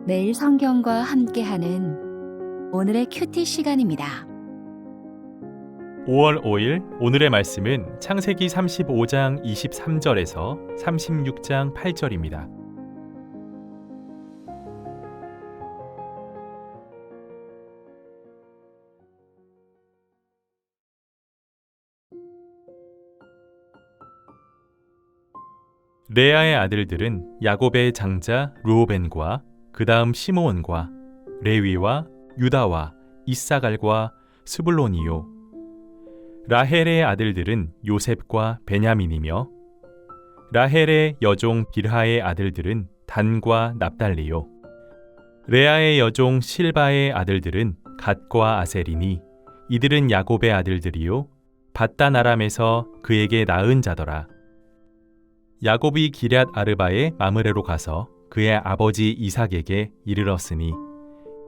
매일 성경과 함께하는 오늘의 큐티 시간입니다. 5월 5일 오늘의 말씀은 창세기 35장 23절에서 36장 8절입니다. 레아의 아들들은 야곱의 장자 르우벤과 그 다음 시므온과 레위와 유다와 이사갈과 스불론이요. 라헬의 아들들은 요셉과 베냐민이며 라헬의 여종 빌하의 아들들은 단과 납달리요. 레아의 여종 실바의 아들들은 갓과 아셀이니 이들은 야곱의 아들들이요 밧단 아람에서 그에게 낳은 자더라. 야곱이 기럇 아르바의 마므레로 가서 그의 아버지 이삭에게 이르렀으니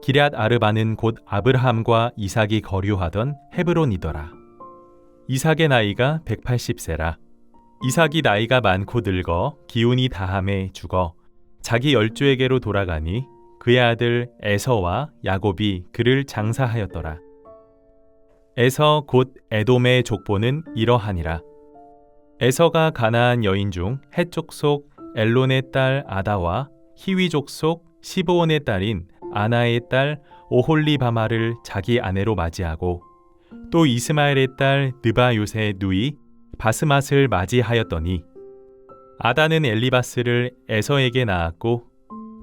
기럇 아르바는 곧 아브라함과 이삭이 거류하던 헤브론이더라. 이삭의 나이가 180세라. 이삭이 나이가 많고 늙어 기운이 다함에 죽어 자기 열조에게로 돌아가니 그의 아들 에서와 야곱이 그를 장사하였더라. 에서 곧 에돔의 족보는 이러하니라. 에서가 가나안 여인 중 헷 족 엘론의 딸 아다와 히위 족 시브온의 딸인 아나의 딸 오홀리바마를 자기 아내로 맞이하고 또 이스마엘의 딸 느바요의 누이 바스맛을 맞이하였더니 아다는 엘리바스를 에서에게 낳았고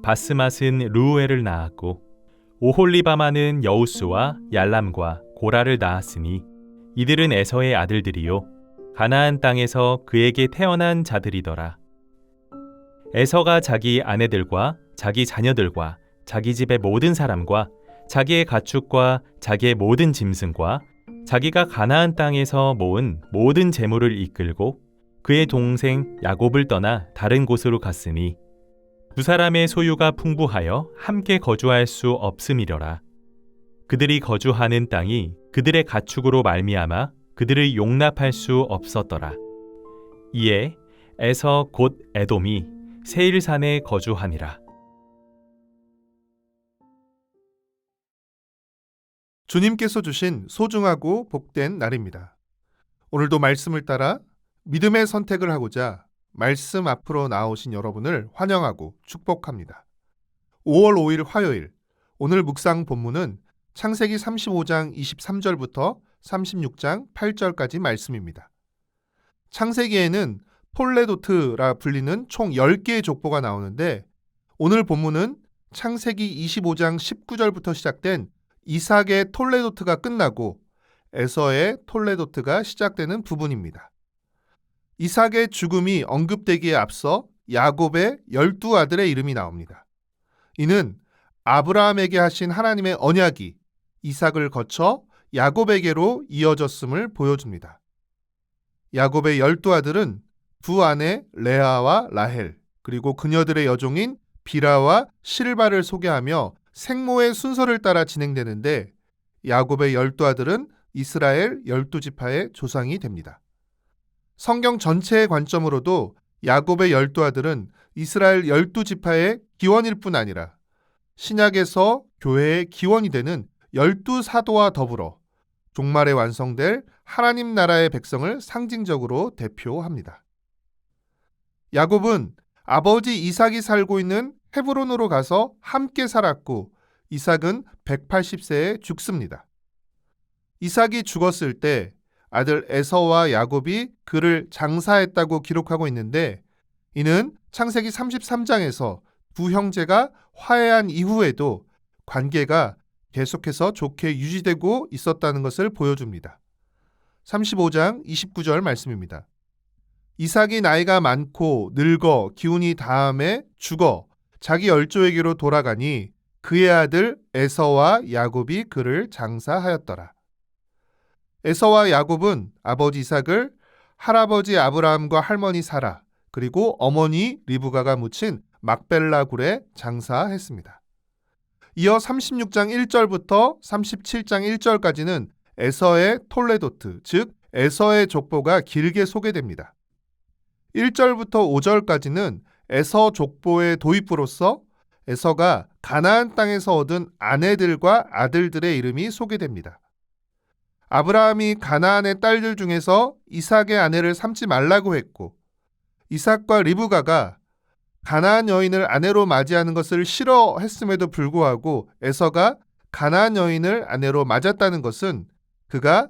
바스맛은 르우엘을 낳았고 오홀리바마는 여우스와 얄람과 고라를 낳았으니 이들은 에서의 아들들이요 가나안 땅에서 그에게 태어난 자들이더라. 에서가 자기 아내들과 자기 자녀들과 자기 집의 모든 사람과 자기의 가축과 자기의 모든 짐승과 자기가 가나안 땅에서 모은 모든 재물을 이끌고 그의 동생 야곱을 떠나 다른 곳으로 갔으니 두 사람의 소유가 풍부하여 함께 거주할 수 없음이려라. 그들이 거주하는 땅이 그들의 가축으로 말미암아 그들을 용납할 수 없었더라. 이에 에서 곧 에돔이 세일산에 거주하니라. 주님께서 주신 소중하고 복된 날입니다. 오늘도 말씀을 따라 믿음의 선택을 하고자 말씀 앞으로 나오신 여러분을 환영하고 축복합니다. 5월 5일 화요일, 오늘 묵상 본문은 창세기 35장 23절부터 36장 8절까지 말씀입니다. 창세기에는 톨레도트라 불리는 총 10개의 족보가 나오는데 오늘 본문은 창세기 25장 19절부터 시작된 이삭의 톨레도트가 끝나고 에서의 톨레도트가 시작되는 부분입니다. 이삭의 죽음이 언급되기에 앞서 야곱의 12아들의 이름이 나옵니다. 이는 아브라함에게 하신 하나님의 언약이 이삭을 거쳐 야곱에게로 이어졌음을 보여줍니다. 야곱의 12아들은 두 아내 레아와 라헬, 그리고 그녀들의 여종인 빌하와 실바를 소개하며 생모의 순서를 따라 진행되는데 야곱의 12아들은 이스라엘 12지파의 조상이 됩니다. 성경 전체의 관점으로도 야곱의 12아들은 이스라엘 12지파의 기원일 뿐 아니라 신약에서 교회의 기원이 되는 12사도와 더불어 종말에 완성될 하나님 나라의 백성을 상징적으로 대표합니다. 야곱은 아버지 이삭이 살고 있는 헤브론으로 가서 함께 살았고 이삭은 180세에 죽습니다. 이삭이 죽었을 때 아들 에서와 야곱이 그를 장사했다고 기록하고 있는데 이는 창세기 33장에서 두 형제가 화해한 이후에도 관계가 계속해서 좋게 유지되고 있었다는 것을 보여줍니다. 35장 29절 말씀입니다. 이삭이 나이가 많고 늙어 기운이 다함에 죽어 자기 열조에게로 돌아가니 그의 아들 에서와 야곱이 그를 장사하였더라. 에서와 야곱은 아버지 이삭을 할아버지 아브라함과 할머니 사라 그리고 어머니 리브가가 묻힌 막벨라 굴에 장사했습니다. 이어 36장 1절부터 37장 1절까지는 에서의 톨레도트, 즉 에서의 족보가 길게 소개됩니다. 1절부터 5절까지는 에서 족보의 도입부로서 에서가 가나안 땅에서 얻은 아내들과 아들들의 이름이 소개됩니다. 아브라함이 가나안의 딸들 중에서 이삭의 아내를 삼지 말라고 했고, 이삭과 리브가가 가나안 여인을 아내로 맞이하는 것을 싫어했음에도 불구하고 에서가 가나안 여인을 아내로 맞았다는 것은 그가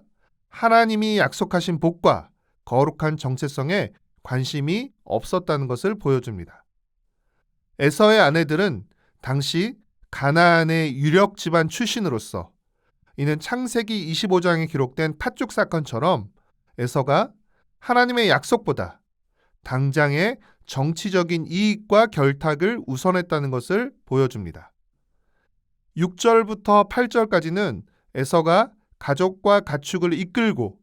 하나님이 약속하신 복과 거룩한 정체성에 관심이 없었다는 것을 보여줍니다. 에서의 아내들은 당시 가나안의 유력 집안 출신으로서 이는 창세기 25장에 기록된 팥죽 사건처럼 에서가 하나님의 약속보다 당장의 정치적인 이익과 결탁을 우선했다는 것을 보여줍니다. 6절부터 8절까지는 에서가 가족과 가축을 이끌고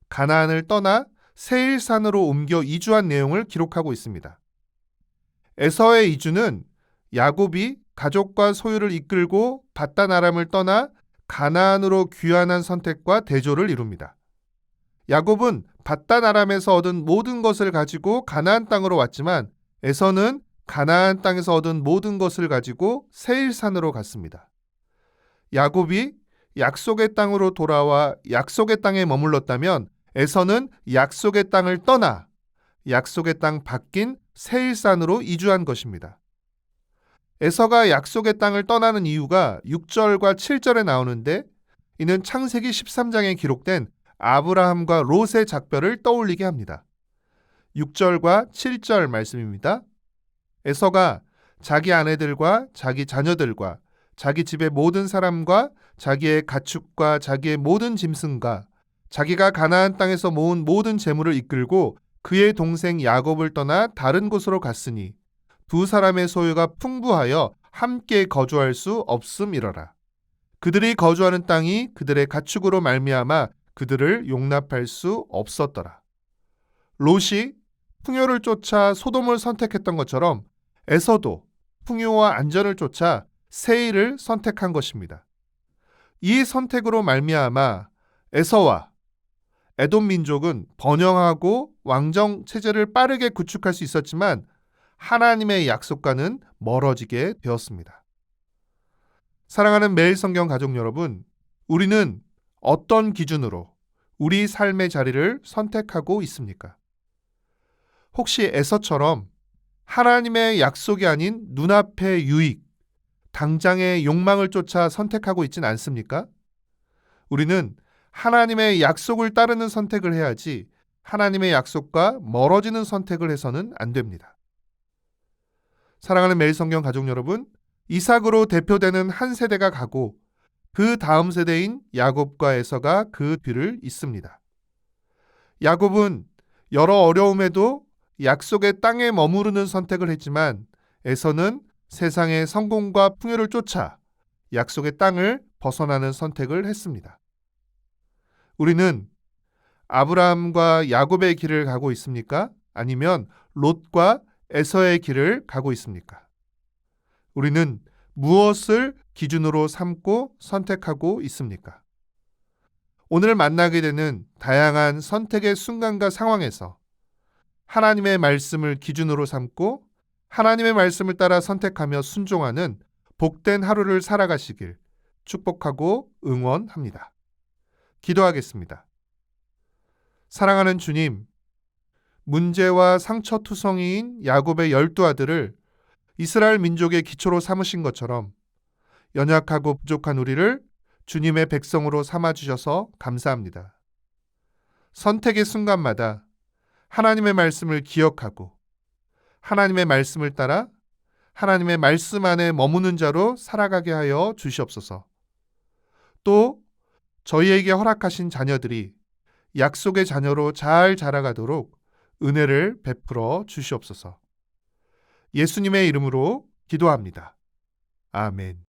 가나안을 떠나 세일산으로 옮겨 이주한 내용을 기록하고 있습니다. 에서의 이주는 야곱이 가족과 소유를 이끌고 밧단 아람을 떠나 가나안으로 귀환한 선택과 대조를 이룹니다. 야곱은 밧단 아람에서 얻은 모든 것을 가지고 가나안 땅으로 왔지만 에서는 가나안 땅에서 얻은 모든 것을 가지고 세일산으로 갔습니다. 야곱이 약속의 땅으로 돌아와 약속의 땅에 머물렀다면 에서는 약속의 땅을 떠나 약속의 땅 바뀐 세일산으로 이주한 것입니다. 에서가 약속의 땅을 떠나는 이유가 6절과 7절에 나오는데 이는 창세기 13장에 기록된 아브라함과 롯의 작별을 떠올리게 합니다. 6절과 7절 말씀입니다. 에서가 자기 아내들과 자기 자녀들과 자기 집의 모든 사람과 자기의 가축과 자기의 모든 짐승과 자기가 가나안 땅에서 모은 모든 재물을 이끌고 그의 동생 야곱을 떠나 다른 곳으로 갔으니 두 사람의 소유가 풍부하여 함께 거주할 수 없음이러라. 그들이 거주하는 땅이 그들의 가축으로 말미암아 그들을 용납할 수 없었더라. 롯이 풍요를 쫓아 소돔을 선택했던 것처럼 에서도 풍요와 안전을 쫓아 세일을 선택한 것입니다. 이 선택으로 말미암아 에서와 에돔 민족은 번영하고 왕정 체제를 빠르게 구축할 수 있었지만 하나님의 약속과는 멀어지게 되었습니다. 사랑하는 매일 성경 가족 여러분, 우리는 어떤 기준으로 우리 삶의 자리를 선택하고 있습니까? 혹시 에서처럼 하나님의 약속이 아닌 눈앞의 유익, 당장의 욕망을 쫓아 선택하고 있진 않습니까? 우리는 하나님의 약속을 따르는 선택을 해야지 하나님의 약속과 멀어지는 선택을 해서는 안 됩니다. 사랑하는 매일 성경 가족 여러분, 이삭으로 대표되는 한 세대가 가고 그 다음 세대인 야곱과 에서가 그 뒤를 잇습니다. 야곱은 여러 어려움에도 약속의 땅에 머무르는 선택을 했지만 에서는 세상의 성공과 풍요를 쫓아 약속의 땅을 벗어나는 선택을 했습니다. 우리는 아브라함과 야곱의 길을 가고 있습니까? 아니면 롯과 에서의 길을 가고 있습니까? 우리는 무엇을 기준으로 삼고 선택하고 있습니까? 오늘 만나게 되는 다양한 선택의 순간과 상황에서 하나님의 말씀을 기준으로 삼고 하나님의 말씀을 따라 선택하며 순종하는 복된 하루를 살아가시길 축복하고 응원합니다. 기도하겠습니다. 사랑하는 주님, 문제와 상처투성이인 야곱의 12아들을 이스라엘 민족의 기초로 삼으신 것처럼 연약하고 부족한 우리를 주님의 백성으로 삼아주셔서 감사합니다. 선택의 순간마다 하나님의 말씀을 기억하고 하나님의 말씀을 따라 하나님의 말씀 안에 머무는 자로 살아가게 하여 주시옵소서. 또 저희에게 허락하신 자녀들이 약속의 자녀로 잘 자라가도록 은혜를 베풀어 주시옵소서. 예수님의 이름으로 기도합니다. 아멘.